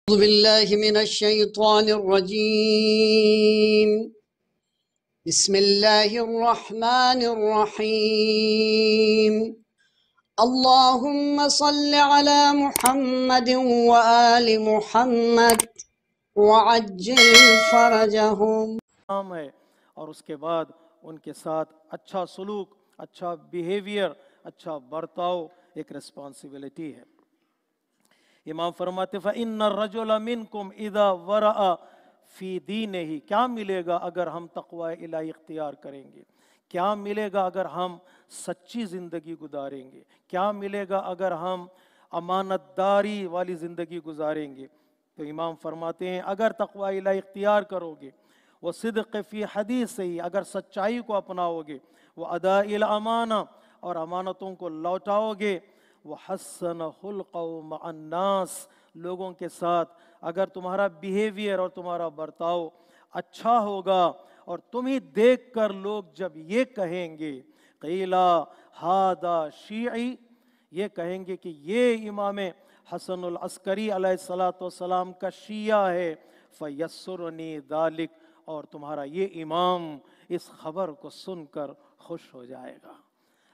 أعوذ بالله من الشيطان الرجيم. بسم الله الرحمن الرحيم. اللهم صل على محمد وآل محمد وعجل فرجهم. ہے اور اس کے بعد ان کے ساتھ اچھا سلوک، اچھا بیہیویئر، اچھا برتاؤ ایک ریسپانسبلٹی ہے۔ امام فرماتے فَإِنَّ الرَّجُلَ مِنْكُمْ إِذَا وَرَأَ فِي دِينِهِ، کیا ملے گا اگر ہم تقوی الہی اختیار کریں گے؟ کیا ملے گا اگر ہم سچی زندگی گزاریں گے؟ کیا ملے گا اگر ہم امانت داری والی زندگی گزاریں گے؟ تو امام فرماتے ہیں اگر تقوی الہی اختیار کرو گے، وہ صدق فی حدیث سے ہی، اگر سچائی کو اپناؤ گے، وہ اداء الامانہ اور امانتوں کو لوٹاؤ گے، وہ حسن خلق مع الناس، لوگوں کے ساتھ اگر تمہارا بیہیویئر اور تمہارا برتاؤ اچھا ہوگا، اور تمہیں دیکھ کر لوگ جب یہ کہیں گے قیلا ھذا شیعی، یہ کہیں گے کہ یہ امام حسن العسکری علیہ السلام کا شیعہ ہے، فیسرنی ذالک، اور تمہارا یہ امام اس خبر کو سن کر خوش ہو جائے گا۔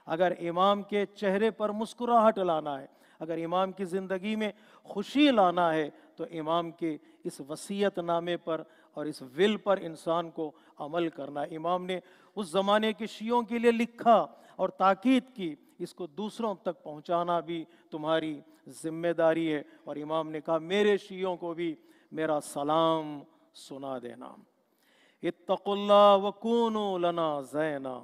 اگر امام کے چہرے پر مسکراہٹ لانا ہے، اگر امام کی زندگی میں خوشی لانا ہے، تو امام کے اس وصیت نامے پر اور اس ول پر انسان کو عمل کرنا ہے۔ امام نے اس زمانے کے شیعوں کے لیے لکھا اور تاکید کی، اس کو دوسروں تک پہنچانا بھی تمہاری ذمہ داری ہے، اور امام نے کہا میرے شیعوں کو بھی میرا سلام سنا دینا۔ اتقوا اللہ وکونوا لنا زینا،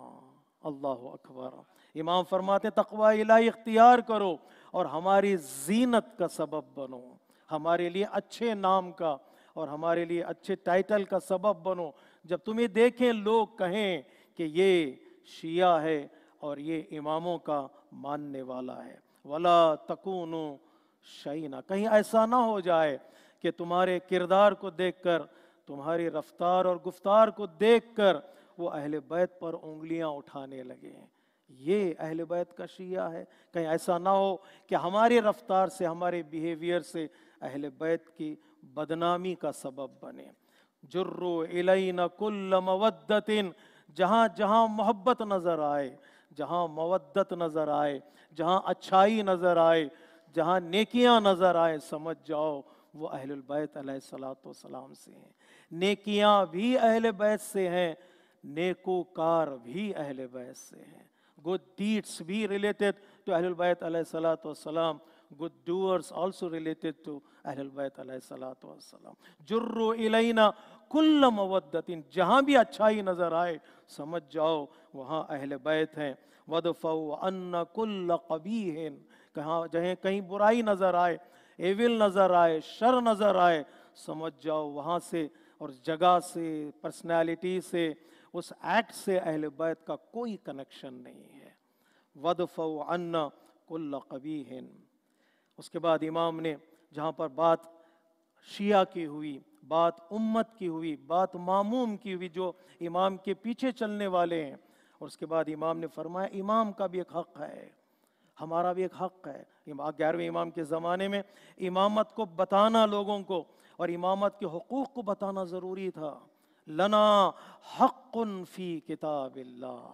اللہ اکبر۔ امام فرماتے ہیں تقوی الہی اختیار کرو اور ہماری زینت کا سبب بنو، ہمارے لیے اچھے نام کا اور ہمارے لیے اچھے ٹائٹل کا سبب بنو، جب تمہیں دیکھیں لوگ کہیں کہ یہ شیعہ ہے اور یہ اماموں کا ماننے والا ہے۔ ولا تکونوا شینا، کہیں ایسا نہ ہو جائے کہ تمہارے کردار کو دیکھ کر، تمہاری رفتار اور گفتار کو دیکھ کر وہ اہل بیت پر انگلیاں اٹھانے لگے، یہ اہل بیت کا شیعہ ہے۔ کہیں ایسا نہ ہو کہ ہماری رفتار سے، ہمارے بیہیویئر سے اہل بیت کی بدنامی کا سبب بنے۔ جروا الینا کل مودۃ، جہاں جہاں محبت نظر آئے، جہاں مودت نظر آئے، جہاں اچھائی نظر آئے، جہاں نیکیاں نظر آئے، سمجھ جاؤ وہ اہل البیت علیہ السلام سے ہیں۔ نیکیاں بھی اہل بیت سے ہیں، نیکوکار بھی اہل بیت سے ہیں۔ good deeds be related to Ahlul Bayt alayhi salatu wassalam, good doers also related to Ahlul Bayt alayhi salatu wassalam. جروا الینا کل مودۃ، جہاں بھی اچھائی نظر آئے سمجھ جاؤ وہاں اہل بیت ہیں۔ وادفعوا عنا کل قبیح، جہاں کہیں برائی نظر آئے، ایول نظر آئے، شر نظر آئے، سمجھ جاؤ وہاں سے اور جگہ سے، پرسنالٹی سے، اس ایکٹ سے اہل بیت کا کوئی کنیکشن نہیں ہے۔ وادفعوا عنا کل قبیح۔ اس کے بعد امام نے جہاں پر بات شیعہ کی ہوئی، بات امت کی ہوئی، بات ماموم کی ہوئی جو امام کے پیچھے چلنے والے ہیں، اور اس کے بعد امام نے فرمایا امام کا بھی ایک حق ہے، ہمارا بھی ایک حق ہے۔ 11ویں امام کے زمانے میں امامت کو بتانا لوگوں کو اور امامت کے حقوق کو بتانا ضروری تھا۔ لنا حق فی کتاب اللہ،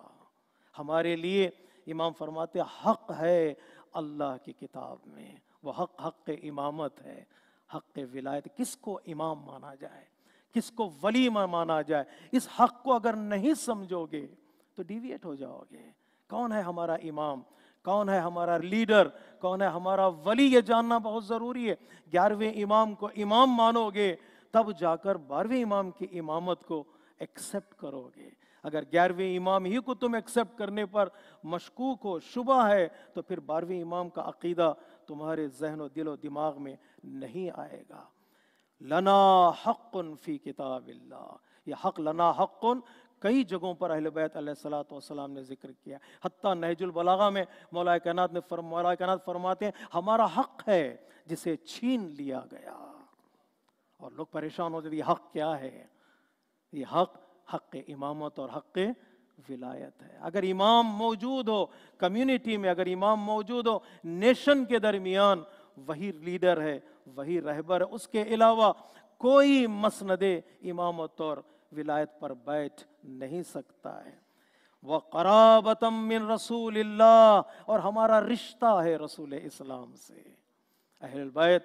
ہمارے لیے امام فرماتے حق ہے اللہ کی کتاب میں، وہ حق امامت ہے، حق ولایت۔ کس کو امام مانا جائے، کس کو ولی مانا جائے، اس حق کو اگر نہیں سمجھو گے تو ڈیویٹ ہو جاؤ گے۔ کون ہے ہمارا امام، کون ہے ہمارا لیڈر، کون ہے ہمارا ولی، یہ جاننا بہت ضروری ہے۔ 11ویں امام کو امام مانو گے تب جا کر 12ویں امام کی امامت کو ایکسپٹ کرو گے۔ اگر 11ویں امام ہی کو تم ایکسپٹ کرنے پر مشکوک ہو، شبہ ہے، تو پھر 12ویں امام کا عقیدہ تمہارے ذہن و دل و دماغ میں نہیں آئے گا۔ لنا حق فی کتاب اللہ، یہ حق لنا حق کئی جگہوں پر اہل بیت علیہ السلام نے ذکر کیا، حتیٰ نہج البلاغہ میں مولا کائنات فرماتے ہیں ہمارا حق ہے جسے چھین لیا گیا، اور لوگ پریشان ہوتے ہیں یہ حق کیا ہے؟ یہ حق امامت اور حق ولایت ہے۔ اگر امام موجود ہو کمیونٹی میں، اگر امام موجود ہو نیشن کے درمیان، وہی لیڈر ہے، وہی رہبر ہے، اس کے علاوہ کوئی مسند امامت اور ولایت پر بیٹھ نہیں سکتا ہے۔ وَقَرَابَةً مِّن رسول اللہ، اور ہمارا رشتہ ہے رسول اسلام سے۔ اہل البیت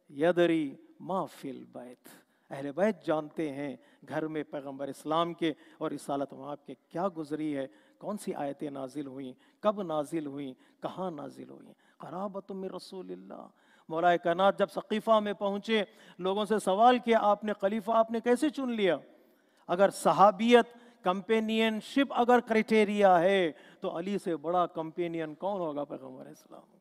یدری ما فی البیت، اہل بیت جانتے ہیں گھر میں پیغمبر اسلام کے اور رسالت مآب کے کیا گزری ہے، کون سی آیتیں نازل ہوئیں، کب نازل ہوئیں، کہاں نازل ہوئیں۔ قرابۃ من رسول اللہ۔ مولا کائنات جب ثقیفہ میں پہنچے، لوگوں سے سوال کیا آپ نے خلیفہ آپ نے کیسے چن لیا؟ اگر صحابیت کمپینین شپ اگر کرائٹیریا ہے تو علی سے بڑا کمپینین کون ہوگا پیغمبر اسلام؟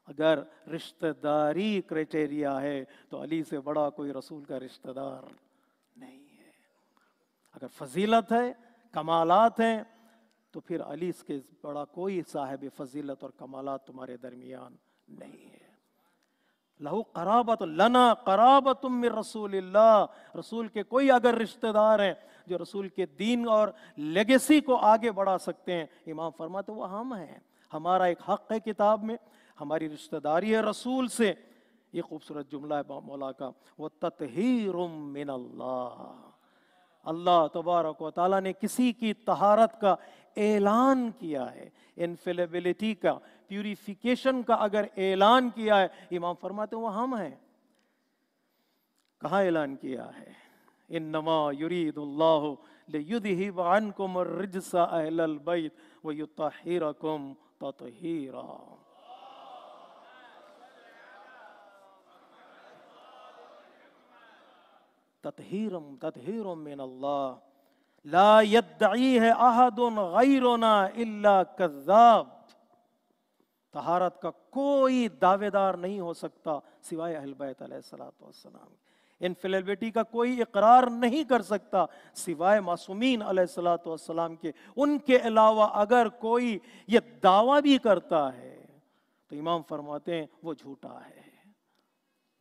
اگر رشتہ داری کرائٹیریا ہے تو علی سے بڑا کوئی رسول کا رشتہ دار نہیں ہے۔ اگر فضیلت ہے، کمالات ہیں، تو پھر علی کے بڑا کوئی صاحب فضیلت اور کمالات تمہارے درمیان نہیں ہے۔ لہو قرابت، لنا قرابت من رسول اللہ، رسول کے کوئی اگر رشتہ دار ہیں جو رسول کے دین اور لیگیسی کو آگے بڑھا سکتے ہیں، امام فرماتے وہ ہم ہیں۔ ہمارا ایک حق ہے کتاب میں، ہماری رشتہ داری ہے رسول سے۔ یہ خوبصورت جملہ ہے مولا کا، وَتَطْہِيرٌ مِّنَ اللَّهِ۔ اللہ تبارک و تعالیٰ نے کسی کی طہارت کا اعلان کیا ہے، انفیلیبلٹی کا، پیوریفیکیشن کا اگر اعلان کیا ہے، امام فرماتے ہیں وہ ہم ہیں۔ کہاں اعلان کیا ہے؟ انما یرید اللہ لیذہب عنکم الرجس اہل البیت ویطہرکم تطہیرا۔ تطہیر من اللہ لا یدعیہ احد غیرنا الا کذاب۔ طہارت کا کوئی دعوے دار نہیں ہو سکتا سوائے اہل بیت علیہ الصلوۃ والسلام۔ انفیلیبلٹی کا کوئی اقرار نہیں کر سکتا سوائے معصومین علیہ الصلوۃ والسلام کے۔ ان کے علاوہ اگر کوئی یہ دعویٰ بھی کرتا ہے تو امام فرماتے ہیں وہ جھوٹا ہے،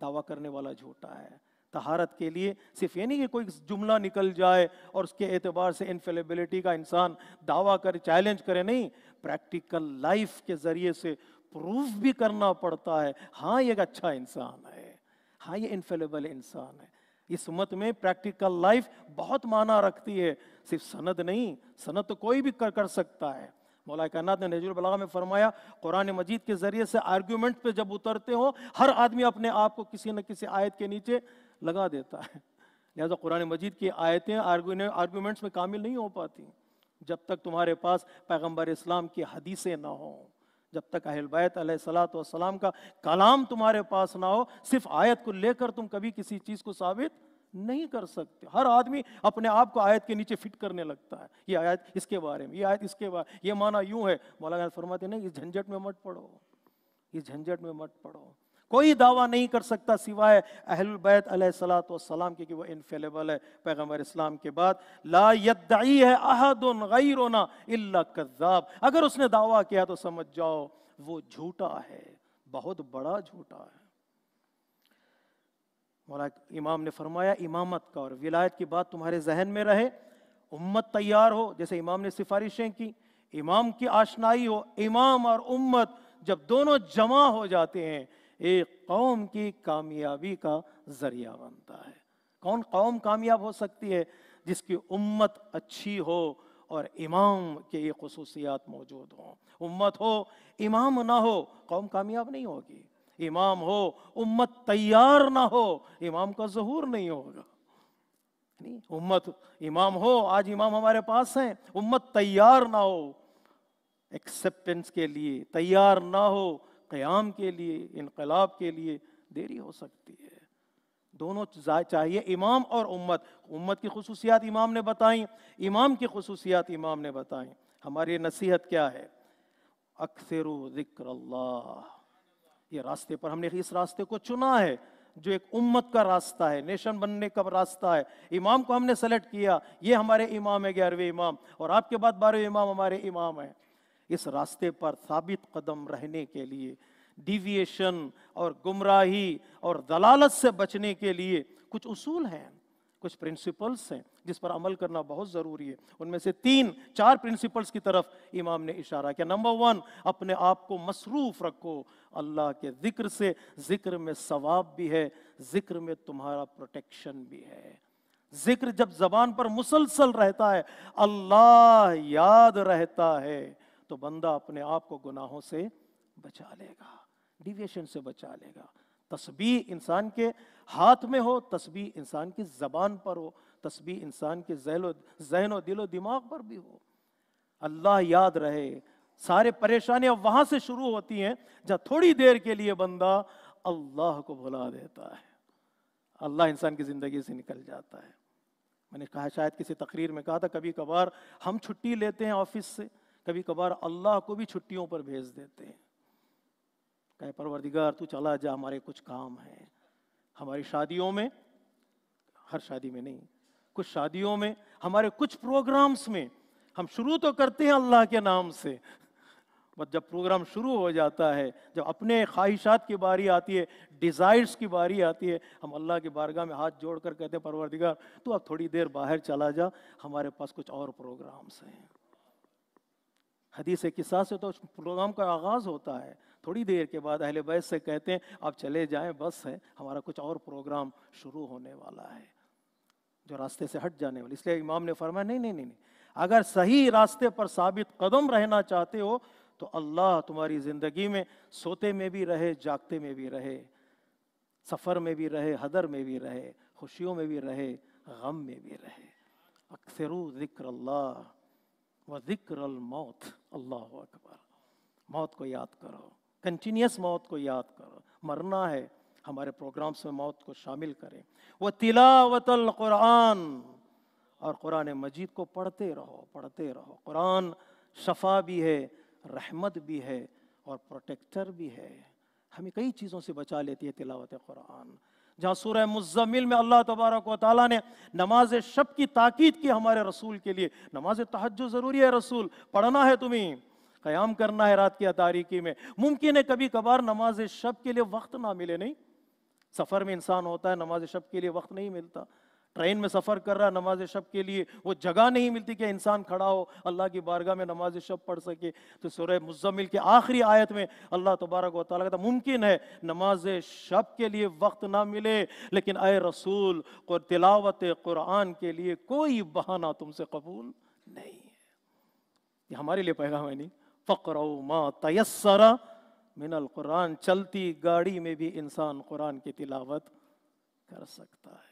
دعویٰ کرنے والا جھوٹا ہے۔ طہارت کے لیے صرف یہ نہیں کہ کوئی جملہ نکل جائے اور اس کے اعتبار سے انفیلیبلٹی کا انسان دعویٰ کرے، چیلنج کرے، نہیں، پریکٹیکل لائف کے ذریعے سے پروف بھی کرنا پڑتا ہے ہاں یہ ایک اچھا انسان ہے، ہاں یہ انفیلیبل انسان ہے۔ اس امت میں پریکٹیکل لائف بہت معنی رکھتی ہے، صرف سند نہیں، سند تو کوئی بھی کر سکتا ہے۔ مولا کائنات نے نہج البلاغہ میں فرمایا قرآن مجید کے ذریعے سے آرگیومنٹ پہ جب اترتے ہو، ہر آدمی اپنے آپ کو کسی نہ کسی آیت کے نیچے لگا دیتا ہے، لہذا قرآن مجید کی آیتیں آرگیومنٹس میں کامل نہیں ہو پاتی جب تک تمہارے پاس پیغمبر اسلام کی حدیثیں نہ ہوں، جب تک اہل بیت علیہ الصلوۃ والسلام کا کلام تمہارے پاس نہ ہو۔ صرف آیت کو لے کر تم کبھی کسی چیز کو ثابت نہیں کر سکتے۔ ہر آدمی اپنے آپ کو آیت کے نیچے فٹ کرنے لگتا ہے، یہ آیت اس کے بارے میں، یہ آیت اس کے بارے میں، یہ معنی یوں ہے۔ مولانا فرماتے ہیں نہیں، اس جھنجٹ میں مت پڑو، اس جھنجٹ میں مت پڑو۔ کوئی دعویٰ نہیں کر سکتا سوائے اہل بیت علیہ الصلوۃ والسلام کے کہ وہ انفیلیبل ہے پیغمبر اسلام کے بعد۔ لا یدعی ہے احد غیرنا الا کذاب، اگر اس نے دعویٰ کیا تو سمجھ جاؤ وہ جھوٹا ہے، بہت بڑا جھوٹا ہے۔ مولا امام نے فرمایا امامت کا اور ولایت کی بات تمہارے ذہن میں رہے، امت تیار ہو، جیسے امام نے سفارشیں کی، امام کی آشنائی ہو۔ امام اور امت جب دونوں جمع ہو جاتے ہیں ایک قوم کی کامیابی کا ذریعہ بنتا ہے۔ کون قوم کامیاب ہو سکتی ہے؟ جس کی امت اچھی ہو اور امام کے یہ خصوصیات موجود ہوں۔ امت ہو امام نہ ہو قوم کامیاب نہیں ہوگی، امام ہو امت تیار نہ ہو امام کا ظہور نہیں ہوگا۔ امت امام ہو، آج امام ہمارے پاس ہیں، امت تیار نہ ہو ایکسیپٹنس کے لیے، تیار نہ ہو قیام کے لیے، انقلاب کے لیے، دیری ہو سکتی ہے۔ دونوں چاہیے، امام اور امت۔ امت کی خصوصیات امام نے بتائیں، امام کی خصوصیات امام نے بتائیں۔ ہماری نصیحت کیا ہے؟ اکثروا ذکر اللہ۔ یہ راستے پر ہم نے اس راستے کو چنا ہے جو ایک امت کا راستہ ہے، نیشن بننے کا راستہ ہے۔ امام کو ہم نے سلیکٹ کیا، یہ ہمارے امام ہے، 11ویں امام، اور آپ کے بعد 12ویں امام ہمارے امام ہیں۔ اس راستے پر ثابت قدم رہنے کے لیے، ڈیویشن اور گمراہی اور ضلالت سے بچنے کے لیے کچھ اصول ہیں، کچھ پرنسپلس ہیں جس پر عمل کرنا بہت ضروری ہے. ان میں سے 4 پرنسپلس کی طرف امام نے اشارہ کیا. نمبر 1، اپنے آپ کو مصروف رکھو اللہ کے ذکر سے. ذکر میں ثواب بھی ہے، ذکر میں تمہارا پروٹیکشن بھی ہے. ذکر جب زبان پر مسلسل رہتا ہے، اللہ یاد رہتا ہے، تو بندہ اپنے آپ کو گناہوں سے بچا لے گا، ڈیویشن سے بچا لے گا. تسبیح انسان کے ہاتھ میں ہو، تسبیح انسان کی زبان پر ہو، تسبیح انسان کے ذہن و دل و دماغ پر بھی ہو. اللہ یاد رہے. سارے پریشانیاں وہاں سے شروع ہوتی ہیں جب تھوڑی دیر کے لیے بندہ اللہ کو بھلا دیتا ہے، اللہ انسان کی زندگی سے نکل جاتا ہے. میں نے کہا، شاید کسی تقریر میں کہا تھا، کبھی کبھار ہم چھٹی لیتے ہیں آفس سے، کبھی کبھار اللہ کو بھی چھٹیوں پر بھیج دیتے ہیں. کہ پروردگار تو چلا جا، ہمارے کچھ کام ہیں. ہماری شادیوں میں، ہر شادی میں نہیں، کچھ شادیوں میں، ہمارے کچھ پروگرامز میں ہم شروع تو کرتے ہیں اللہ کے نام سے، بس جب پروگرام شروع ہو جاتا ہے، جب اپنے خواہشات کی باری آتی ہے، ڈیزائرز کی باری آتی ہے، ہم اللہ کی بارگاہ میں ہاتھ جوڑ کر کہتے ہیں پروردگار تو اب تھوڑی دیر باہر چلا جا، ہمارے پاس کچھ اور پروگرامز ہیں. حدیث قصہ سے تو پروگرام کا آغاز ہوتا ہے، تھوڑی دیر کے بعد اہل بیت سے کہتے ہیں آپ چلے جائیں، بس ہے ہمارا کچھ اور پروگرام شروع ہونے والا ہے جو راستے سے ہٹ جانے والا. اس لیے امام نے فرمایا نہیں، اگر صحیح راستے پر ثابت قدم رہنا چاہتے ہو تو اللہ تمہاری زندگی میں سوتے میں بھی رہے، جاگتے میں بھی رہے، سفر میں بھی رہے، حضر میں بھی رہے، خوشیوں میں بھی رہے، غم میں بھی رہے. اکثروا ذکر اللہ و ذکر الموت. اللہ اکبر. موت کو یاد کرو، کنٹینیوس موت کو یاد کرو. مرنا ہے، ہمارے پروگرامز میں موت کو شامل کریں. وہ تلاوت القرآن، اور قرآن مجید کو پڑھتے رہو، پڑھتے رہو. قرآن شفا بھی ہے، رحمت بھی ہے، اور پروٹیکٹر بھی ہے. ہمیں کئی چیزوں سے بچا لیتی ہے تلاوت قرآن. جہاں سورہ مزمل میں اللہ تبارک و تعالیٰ نے نماز شب کی تاکید کی ہمارے رسول کے لیے. نماز تہجد ضروری ہے رسول، پڑھنا ہے تمہیں، قیام کرنا ہے رات کی تاریکی میں. ممکن ہے کبھی کبھار نماز شب کے لیے وقت نہ ملے، نہیں، سفر میں انسان ہوتا ہے، نماز شب کے لیے وقت نہیں ملتا. ٹرین میں سفر کر رہا ہے، نماز شب کے لیے وہ جگہ نہیں ملتی کہ انسان کھڑا ہو اللہ کی بارگاہ میں نماز شب پڑھ سکے. تو سورہ مزمل کے آخری آیت میں اللہ تبارک و تعالیٰ کہتا ممکن ہے نماز شب کے لیے وقت نہ ملے، لیکن اے رسول تلاوت قرآن کے لیے کوئی بہانہ تم سے قبول نہیں ہے. یہ ہمارے لیے پیغام ہے، نہیں، فقرؤ ما تیسر من القرآن. چلتی گاڑی میں بھی انسان قرآن کی تلاوت کر سکتا ہے.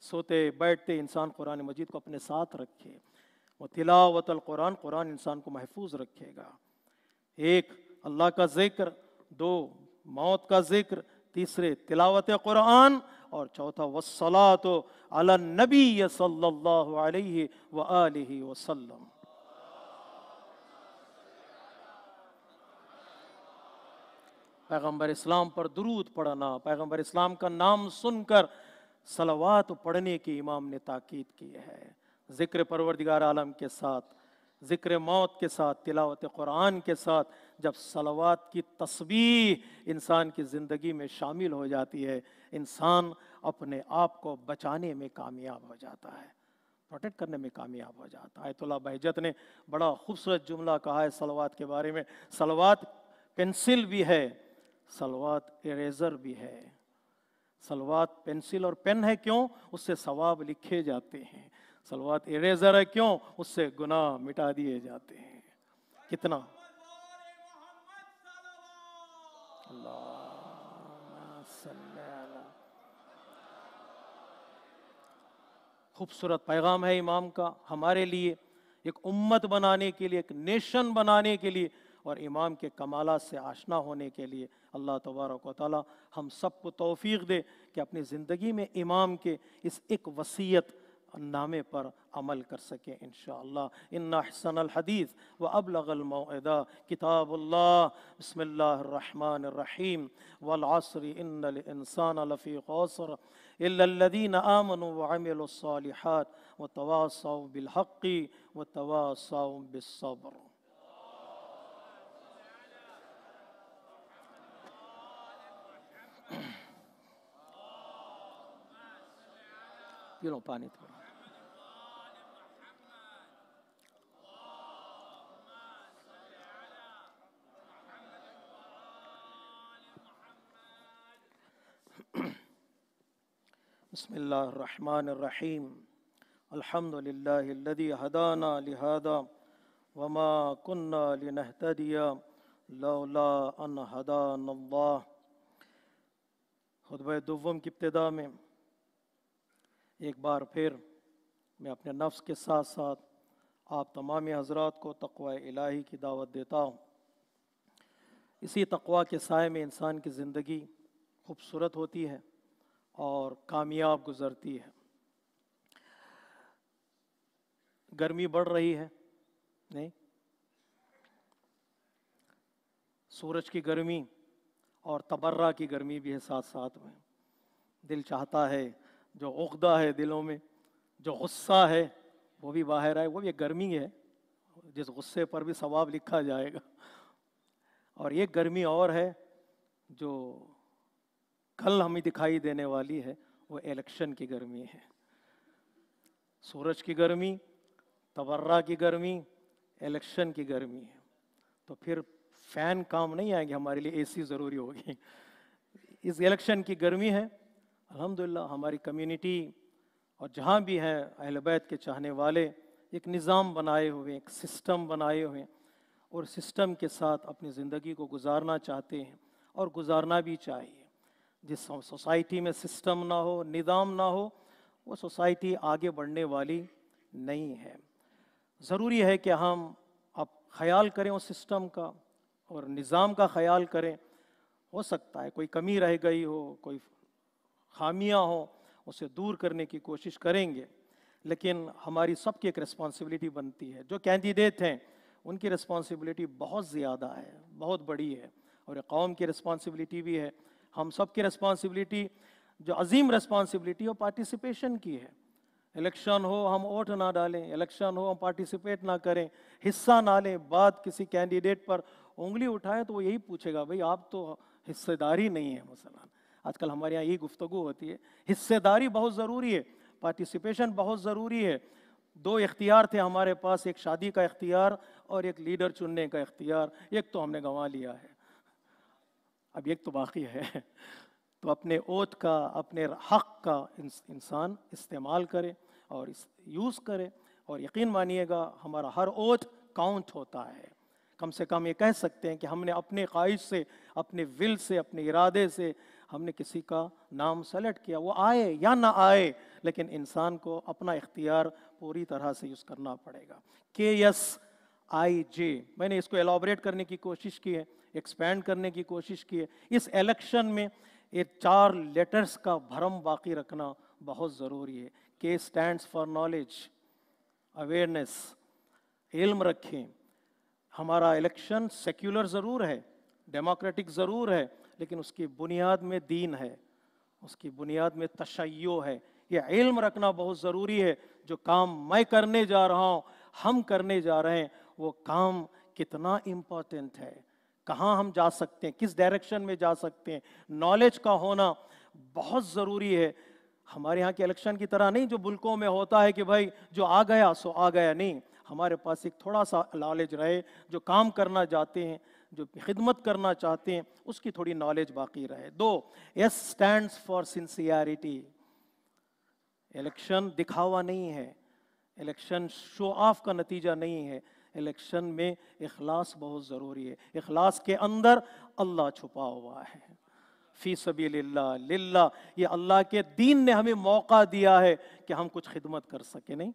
سوتے بیٹھتے انسان قرآن مجید کو اپنے ساتھ رکھے. وہ تلاوت القرآن، قرآن انسان کو محفوظ رکھے گا. 1 اللہ کا ذکر، 2 موت کا ذکر، 3 تلاوت قرآن، اور 4 والصلاۃ علی النبی صلی اللہ علیہ وآلہ وسلم. پیغمبر اسلام پر درود پڑھنا، پیغمبر اسلام کا نام سن کر صلوات پڑھنے کی امام نے تاکید کی ہے. ذکر پروردگار عالم کے ساتھ، ذکر موت کے ساتھ، تلاوت قرآن کے ساتھ جب صلوات کی تسبیح انسان کی زندگی میں شامل ہو جاتی ہے، انسان اپنے آپ کو بچانے میں کامیاب ہو جاتا ہے، پروٹیکٹ کرنے میں کامیاب ہو جاتا ہے. آیت اللہ بہجت نے بڑا خوبصورت جملہ کہا ہے صلوات کے بارے میں. صلوات پینسل بھی ہے، صلوات اریزر بھی ہے. صلوات پینسل اور پین ہے، کیوں؟ اس سے ثواب لکھے جاتے ہیں. صلوات اریزر ہے، کیوں؟ اس سے گناہ مٹا دیے جاتے ہیں. کتنا اللہم صلی علی. خوبصورت پیغام ہے امام کا ہمارے لیے، ایک امت بنانے کے لیے، ایک نیشن بنانے کے لیے، اور امام کے کمالات سے آشنا ہونے کے لیے. اللہ تبارک و تعالی ہم سب کو توفیق دے کہ اپنی زندگی میں امام کے اس ایک وصیت نامے پر عمل کر سکیں انشاءاللہ. ان احسن الحدیث وابلغ الموعظہ کتاب اللہ. بسم اللہ الرحمن الرحیم. والعصر ان الانسان لفی خسر الا الذین آمنوا وعملوا الصالحات وتواصوا بالحق وتواصوا بالصبر. پی لو پانی تھوڑا. بسم اللہ الرحمن الرحیم. الحمد للہ الذی ہدانا لہذا وما كنا لنہتدی لولا ان ہدانا اللہ. خطبہ دوم کی ابتدا میں ایک بار پھر میں اپنے نفس کے ساتھ ساتھ آپ تمام حضرات کو تقوی الہی کی دعوت دیتا ہوں. اسی تقوی کے سائے میں انسان کی زندگی خوبصورت ہوتی ہے اور کامیاب گزرتی ہے. گرمی بڑھ رہی ہے نہیں؟ سورج کی گرمی اور تبرہ کی گرمی بھی ہے ساتھ ساتھ میں. دل چاہتا ہے جو عقدہ ہے دلوں میں، جو غصہ ہے وہ بھی باہر آئے. وہ بھی ایک گرمی ہے جس غصے پر بھی ثواب لکھا جائے گا. اور ایک گرمی اور ہے جو کل ہمیں دکھائی دینے والی ہے، وہ الیکشن کی گرمی ہے. سورج کی گرمی، تبرہ کی گرمی، الیکشن کی گرمی ہے. تو پھر فین کام نہیں آئیں گے، ہمارے لیے اے سی ضروری ہوگی. اس الیکشن کی گرمی ہے. الحمدللہ ہماری کمیونٹی اور جہاں بھی ہیں اہل بیت کے چاہنے والے ایک نظام بنائے ہوئے، ایک سسٹم بنائے ہوئے، اور سسٹم کے ساتھ اپنی زندگی کو گزارنا چاہتے ہیں اور گزارنا بھی چاہیے. جس سوسائٹی میں سسٹم نہ ہو، نظام نہ ہو، وہ سوسائٹی آگے بڑھنے والی نہیں ہے. ضروری ہے کہ ہم اب خیال کریں اس سسٹم کا اور نظام کا خیال کریں. ہو سکتا ہے کوئی کمی رہ گئی ہو، کوئی خامیاں ہوں، اسے دور کرنے کی کوشش کریں گے. لیکن ہماری سب کی ایک رسپانسبلٹی بنتی ہے. جو کینڈیڈیٹ ہیں ان کی رسپانسبلٹی بہت زیادہ ہے، بہت بڑی ہے، اور قوم کی رسپانسبلٹی بھی ہے. ہم سب کی رسپانسبلٹی، جو عظیم رسپانسبلٹی ہے، وہ پارٹیسپیشن کی ہے. الیکشن ہو ہم ووٹ نہ ڈالیں، الیکشن ہو ہم پارٹیسپیٹ نہ کریں، حصہ نہ لیں. بات کسی کینڈیڈیٹ پر انگلی اٹھائے تو وہ یہی پوچھے گا بھئی آپ تو حصہ داری نہیں ہے. مثلا آج کل ہمارے یہاں یہی گفتگو ہوتی ہے. حصہ داری بہت ضروری ہے، پارٹیسپیشن بہت ضروری ہے. دو اختیار تھے ہمارے پاس، ایک شادی کا اختیار اور ایک لیڈر چننے کا اختیار. ایک تو ہم نے گنوا لیا ہے، اب ایک تو باقی ہے. تو اپنے اوت کا، اپنے حق کا انسان استعمال کرے اور یوز کرے. اور یقین مانیے گا ہمارا ہر اوت کاؤنٹ ہوتا ہے. کم سے کم یہ کہہ سکتے ہیں کہ ہم نے اپنے خواہش سے، اپنے ول سے، اپنے ارادے سے ہم نے کسی کا نام سلیکٹ کیا. وہ آئے یا نہ آئے، لیکن انسان کو اپنا اختیار پوری طرح سے یوز کرنا پڑے گا. KSIJ میں نے اس کو ایلابریٹ کرنے کی کوشش کی ہے، ایکسپینڈ کرنے کی کوشش کی ہے. اس الیکشن میں یہ 4 لیٹرز کا بھرم باقی رکھنا بہت ضروری ہے. K stands for knowledge، awareness, علم رکھیں. ہمارا الیکشن سیکولر ضرور ہے، ڈیموکریٹک ضرور ہے، لیکن اس کی بنیاد میں دین ہے، اس کی بنیاد میں تشیع ہے. یہ علم رکھنا بہت ضروری ہے. جو کام میں کرنے جا رہا ہوں، ہم کرنے جا رہے ہیں، وہ کام کتنا امپورٹنٹ ہے، کہاں ہم جا سکتے ہیں، کس ڈائریکشن میں جا سکتے ہیں. نالج کا ہونا بہت ضروری ہے. ہمارے ہاں کے الیکشن کی طرح نہیں جو ملکوں میں ہوتا ہے کہ بھائی جو آ گیا سو آ گیا. نہیں، ہمارے پاس ایک تھوڑا سا نالج رہے. جو کام کرنا چاہتے ہیں، جو خدمت کرنا چاہتے ہیں، اس کی تھوڑی نالج باقی رہے. 2 S stands for sincerity. Election دکھاوا نہیں ہے، الیکشن شو آف کا نتیجہ نہیں ہے. الیکشن میں اخلاص بہت ضروری ہے. اخلاص کے اندر اللہ چھپا ہوا ہے. فی سبیل اللہ، للہ. یہ اللہ کے دین نے ہمیں موقع دیا ہے کہ ہم کچھ خدمت کر سکیں. نہیں،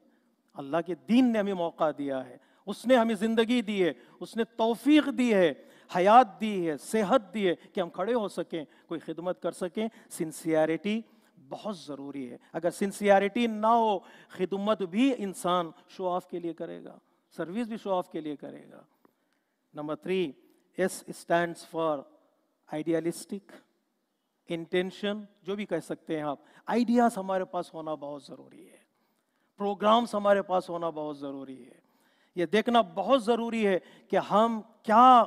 اللہ کے دین نے ہمیں موقع دیا ہے. اس نے ہمیں زندگی دی ہے، اس نے توفیق دی ہے، حیات دی ہے، صحت دی ہے کہ ہم کھڑے ہو سکیں، کوئی خدمت کر سکیں. سنسیئرٹی بہت ضروری ہے. اگر سنسیئرٹی نہ ہو، خدمت بھی انسان شو آف کے لیے کرے گا، سروس بھی شو آف کے لیے کرے گا. Number 3 S stands for idealistic, intention, جو بھی کہہ سکتے ہیں آپ. آئیڈیاز ہمارے پاس ہونا بہت ضروری ہے، پروگرامز ہمارے پاس ہونا بہت ضروری ہے. یہ دیکھنا بہت ضروری ہے کہ ہم کیا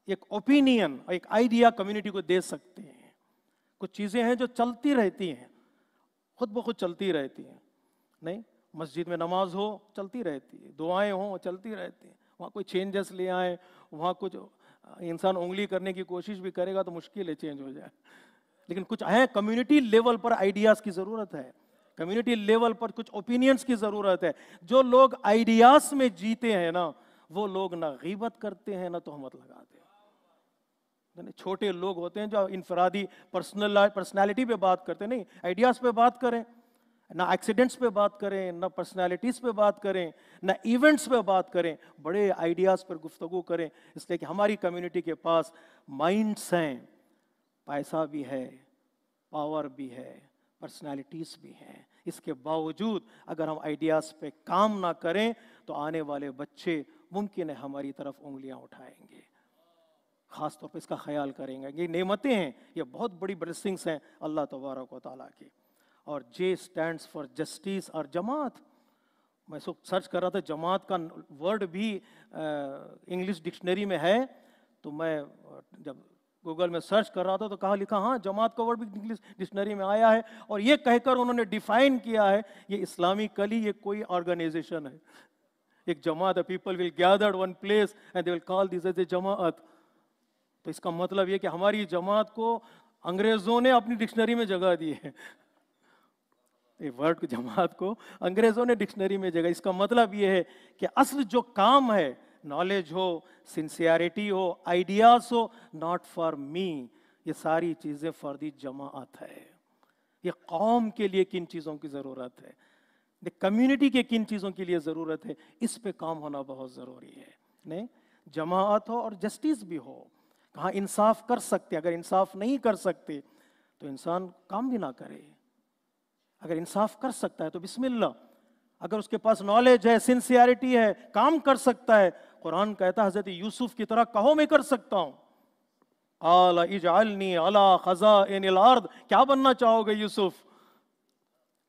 ایک اوپینین، ایک آئیڈیا کمیونٹی کو دے سکتے ہیں. کچھ چیزیں ہیں جو چلتی رہتی ہیں، خود بخود چلتی رہتی ہیں. نہیں, مسجد میں نماز ہو چلتی رہتی ہے, دعائیں ہوں چلتی رہتی ہیں. وہاں کوئی چینجز لے آئیں, وہاں کچھ انسان انگلی کرنے کی کوشش بھی کرے گا تو مشکل ہے چینج ہو جائے. لیکن کچھ ہے, کمیونٹی لیول پر آئیڈیاز کی ضرورت ہے, کمیونٹی لیول پر کچھ اوپینینز کی ضرورت ہے. جو لوگ آئیڈیاز میں جیتے ہیں نا, وہ لوگ نہ غیبت کرتے ہیں نہ تہمت لگاتے ہیں. چھوٹے لوگ ہوتے ہیں جو انفرادی پرسنالٹی پہ بات کرتے ہیں, نہیں, آئیڈیاز پہ بات کریں, نہ ایکسیڈنٹس پہ بات کریں, نہ پرسنالٹیز پہ بات کریں, نہ ایونٹس پہ بات کریں, بڑے آئیڈیاز پر گفتگو کریں. اس لیے کہ ہماری کمیونٹی کے پاس مائنڈس ہیں, پیسہ بھی ہے, پاور بھی ہے, پرسنالٹیز بھی ہیں. اس کے باوجود اگر ہم آئیڈیاز پہ کام نہ کریں تو آنے والے بچے ممکن ہے ہماری طرف انگلیاں اٹھائیں گے. خاص طور پہ اس کا خیال کریں گے. یہ نعمتیں ہیں, یہ بہت بڑی بلیسنگس ہیں اللہ تبارک و تعالیٰ کی. اور جے اسٹینڈس فار جسٹس اور جماعت. میں سرچ کر رہا تھا, جماعت کا ورڈ بھی انگلش ڈکشنری میں ہے, تو میں جب گوگل میں سرچ کر رہا تھا تو کہا لکھا ہاں جماعت کا ورڈ بھی انگلش ڈکشنری میں آیا ہے. اور یہ کہہ کر انہوں نے ڈیفائن کیا ہے, یہ اسلامکلی یہ کوئی آرگنائزیشن ہے, ایک جماعت ہے. People will gathered one place and they will call this as a جماعت. تو اس کا مطلب یہ کہ ہماری جماعت کو انگریزوں نے اپنی ڈکشنری میں جگہ دی ہے. یہ ورڈ جماعت کو انگریزوں نے ڈکشنری میں جگہ. اس کا مطلب یہ ہے کہ اصل جو کام ہے, knowledge who, sincerity who, ideas who, not for me, یہ ساری چیزیں فار دی جماعت ہے. یہ قوم کے لیے کن چیزوں کی ضرورت ہے, کمیونٹی کے کن چیزوں کے لیے ضرورت ہے, اس پہ کام ہونا بہت ضروری ہے. نہیں, جماعت ہو اور جسٹس بھی ہو. کہاں انصاف کر سکتے, اگر انصاف نہیں کر سکتے تو انسان کام بھی نہ کرے. اگر انصاف کر سکتا ہے تو بسم اللہ, اگر اس کے پاس نالج ہے, سنسیئرٹی ہے, کام کر سکتا ہے. قرآن کہتا ہے حضرت یوسف کی طرح کہو میں کر سکتا ہوں. قال اجعلنی علی خزائن الارض, کیا بننا چاہو گے یوسف,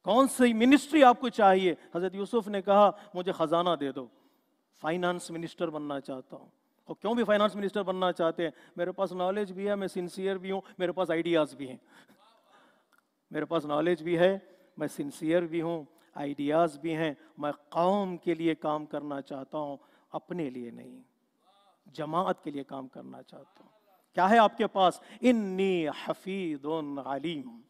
کون سی منسٹری آپ کو چاہیے؟ حضرت یوسف نے کہا مجھے خزانہ دے دو, فائنانس منسٹر بننا چاہتا ہوں. اور کیوں بھی فائنانس منسٹر بننا چاہتے ہیں؟ میرے پاس نالج بھی ہے, میں سنسیئر بھی ہوں, میرے پاس آئیڈیاز بھی ہیں. میرے پاس نالج بھی ہے, میں سنسیئر بھی ہوں, آئیڈیاز بھی ہیں. میں قوم کے لیے کام کرنا چاہتا ہوں, اپنے لیے نہیں, جماعت کے لیے کام کرنا چاہتا ہوں. کیا ہے آپ کے پاس؟ انی حفیظ علیم,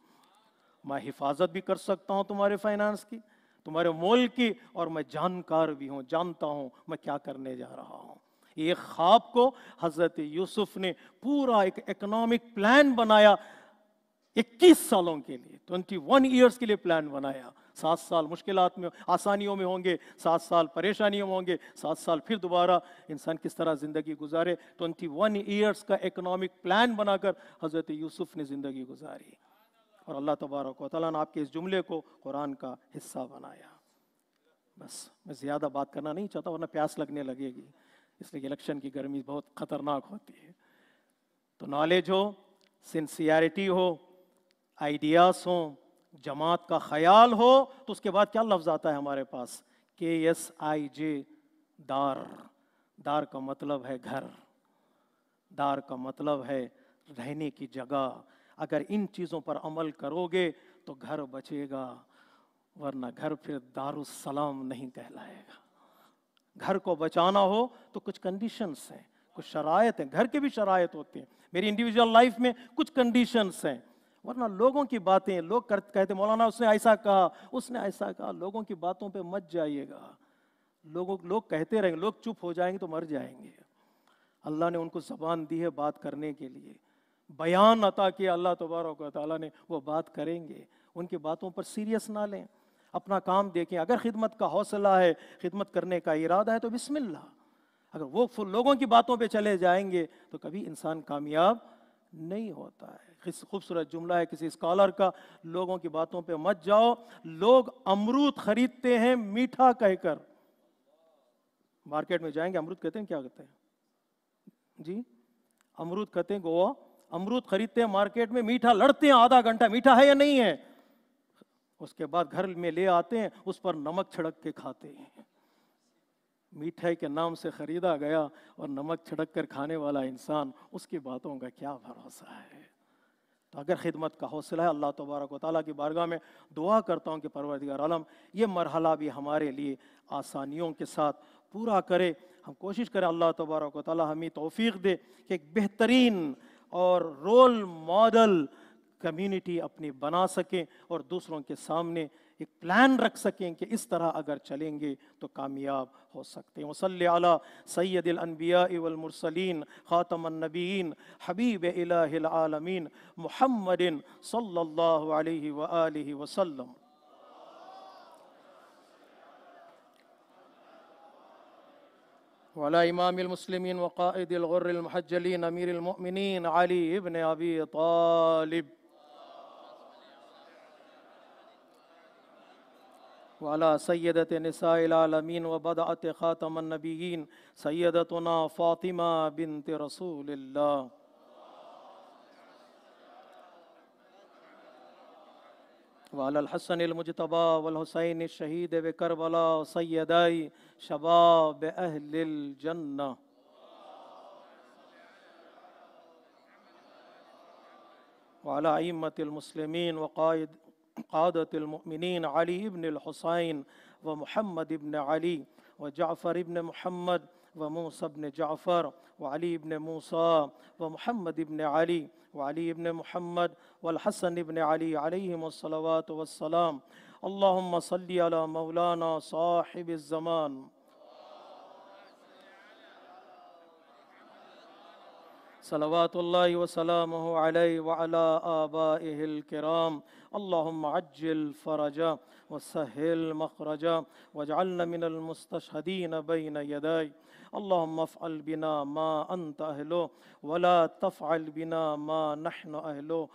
میں حفاظت بھی کر سکتا ہوں تمہارے فائنانس کی, تمہارے ملک کی, اور میں جانکار بھی ہوں, جانتا ہوں میں کیا کرنے جا رہا ہوں. ایک خواب کو حضرت یوسف نے پورا ایک اکنامک پلان بنایا, 21 سالوں کے لیے, 21 ایئرس کے لیے پلان بنایا. 7 سال مشکلات میں, آسانیوں میں ہوں گے, 7 سال پریشانیوں میں ہوں گے, 7 سال پھر دوبارہ انسان کس طرح زندگی گزارے. 21 ایئرس کا اکنامک پلان بنا کر حضرت یوسف نے زندگی گزاری. اور اللہ تبارک و تعالیٰ نے آپ کے اس جملے کو قرآن کا حصہ بنایا. بس میں زیادہ بات کرنا نہیں چاہتا ورنہ پیاس لگنے لگے گی, اس لیے الیکشن کی گرمی بہت خطرناک ہوتی ہے. تو نالج ہو, سنسیئرٹی ہو, آئیڈیاز ہوں, جماعت کا خیال ہو, تو اس کے بعد کیا لفظ آتا ہے ہمارے پاس؟ KSIJ, دار. دار کا مطلب ہے گھر, دار کا مطلب ہے رہنے کی جگہ. اگر ان چیزوں پر عمل کرو گے تو گھر بچے گا, ورنہ گھر پھر دار السلام نہیں کہلائے گا. گھر کو بچانا ہو تو کچھ کنڈیشنز ہیں, کچھ شرائط ہیں. گھر کے بھی شرائط ہوتے ہیں, میری انڈیویجول لائف میں کچھ کنڈیشنز ہیں. ورنہ لوگوں کی باتیں, لوگ کہتے مولانا اس نے ایسا کہا, اس نے ایسا کہا, لوگوں کی باتوں پہ مت جائیے گا. لوگ کہتے رہیں گے, لوگ چپ ہو جائیں گے تو مر جائیں گے. اللہ نے ان کو زبان دی ہے بات کرنے کے لیے, بیان عطا کیا اللہ تبارک و تعالیٰ نے, وہ بات کریں گے. ان کی باتوں پر سیریس نہ لیں, اپنا کام دیکھیں. اگر خدمت کا حوصلہ ہے, خدمت کرنے کا ارادہ ہے تو بسم اللہ. اگر وہ لوگوں کی باتوں پہ چلے جائیں گے تو کبھی انسان کامیاب نہیں ہوتا ہے. خوبصورت جملہ ہے کسی اسکالر کا, لوگوں کی باتوں پہ مت جاؤ. لوگ امرود خریدتے ہیں میٹھا کہہ کر. مارکیٹ میں جائیں گے, امرود کہتے ہیں, کیا کہتے ہیں جی؟ امرود کہتے ہیں گوا. امرود خریدتے ہیں مارکیٹ میں, میٹھا لڑتے ہیں آدھا گھنٹہ, میٹھا ہے یا نہیں ہے. اس کے بعد گھر میں لے آتے ہیں, اس پر نمک چھڑک کے کھاتے ہیں. میٹھائی کے نام سے خریدا گیا اور نمک چھڑک کر کھانے والا انسان, اس کی باتوں کا کیا بھروسہ ہے. تو اگر خدمت کا حوصلہ ہے، اللہ تبارک و تعالیٰ کی بارگاہ میں دعا کرتا ہوں کہ پروردگار عالم یہ مرحلہ بھی ہمارے لیے آسانیوں کے ساتھ پورا کرے. ہم کوشش کریں اللہ تبارک و تعالیٰ ہمیں توفیق دے کہ ایک بہترین اور رول ماڈل کمیونٹی اپنی بنا سکیں اور دوسروں کے سامنے ایک پلان رکھ سکیں کہ اس طرح اگر چلیں گے تو کامیاب ہو سکتے ہیں. وصلی علی سید الانبیاء والمرسلین خاتم النبیین حبیب الہ العالمین محمد صلی اللہ علیہ وآلہ وسلم. وعلى إمام المسلمين وقائد الغر المحجلين أمير المؤمنين علي بن أبي طالب وعلى سيدة نساء العالمين وبدعة خاتم النبيين سيدتنا فاطمة بنت رسول الله وعلى الحسن المجتبى والحسين الشهيد بكربلاء سيداي شباب أهل الجنة وعلى أئمة المسلمين قادة المؤمنين علي بن الحسين ومحمد بن علي وجعفر بن محمد وموسى بن جعفر وعلي بن موسى ومحمد بن علي وعلي بن محمد والحسن بن علي عليهم الصلوات والسلام. اللهم صل على مولانا صاحب الزمان صلوات الله وسلامه عليه وعلى آبائه الكرام. اللهم عجل فرجا وسهل مخرجا واجعلنا من المستشهدين بين يدي. اللهم افعل بنا ما أنت أهله ولا تفعل بنا ما نحن أهله.